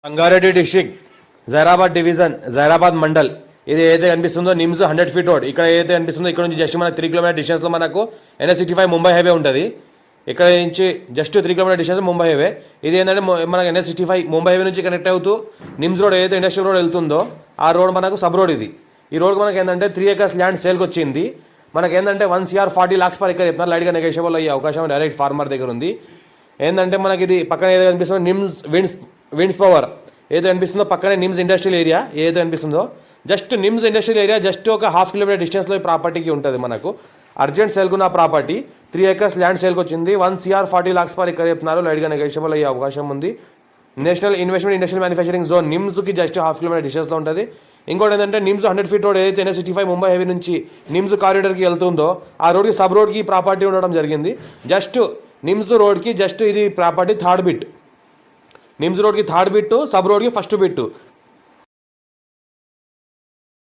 Sangareddy district Zaheerabad division Zaheerabad mandal ఇది ఏదైతే కనిపిస్తుందో నిమ్స్ 100 ఫీట్ రోడ్ ఇక్కడ ఏదైతే కనిపిస్తుందో ఇక్కడ నుంచి జస్ట్ మనకు 3 కిలోమీటర్ డిస్టెన్స్లో మనకు NH65 ముంబై హైవే ఉంటుంది. ఇక్కడ నుంచి just 3 kilometre distance Mumbai highway. ఇది ఏంటంటే మనకు NH65 ముంబై హైవే నుంచి కనెక్ట్ అవుతూ నిమ్స్ రోడ్ ఏదైతే ఇండస్ట్రియల్ రోడ్ వెళ్తుందో ఆ రోడ్ మనకు సబ్ రోడ్ ఇది. ఈ రోడ్కి మనకి ఏంటంటే 3 acres ల్యాండ్ సేల్కి వచ్చింది. మనకి ఏంటంటే 1 CR 40 lakhs per acre చెప్తున్నారు. లైట్గా నెగోషియబుల్ అయ్యే అవకాశం డైరెక్ట్ ఫార్మర్ దగ్గర ఉంది. ఏంటంటే మనకి ఇది పక్కన ఏదో కనిపిస్తుందో నిమ్స్ విండ్స్ పవర్ ఏదో కనిపిస్తుందో పక్కనే నిమ్స్ ఇండస్ట్రియల్ ఏరియా ఏదో కనిపిస్తుందో just NIMS industrial area just ఒక 1/2 కిలోమీటర్ డిస్టెన్స్లో ఈ ప్రాపర్టీకి ఉంటుంది. మనకు అర్జెంట్ సేల్కున్న ప్రాపర్టీ 3 acres ల్యాండ్ సేల్కి వచ్చింది. 1 CR 40 lakhs per acre చెప్తున్నారు. లైట్గా నెగోషియబుల్ అయ్యే అవకాశం ఉంది. National investment industrial manufacturing zone నిమ్స్కి జస్ట్ 1/2 కిలోమీటర్ డిస్టెన్స్లో ఉంటుంది. ఇంకోటి ఏంటంటే నిమ్స్ 100 ఫీట్ రోడ్ ఏదైతే NH65 ముంబై హైవే నుంచి నిమ్స్ కారిడార్కి వెళ్తుందో ఆ రోడ్కి సబ్ రోడ్కి ప్రాపర్టీ ఉండడం జరిగింది. జస్ట్ నిమ్స్ రోడ్కి జస్ట్ ఇది ప్రాపర్టీ థర్డ్ బిట్. నిమ్స్ రోడ్కి థర్డ్ బిట్టు, సబ్ రోడ్కి ఫస్ట్ బిట్టు.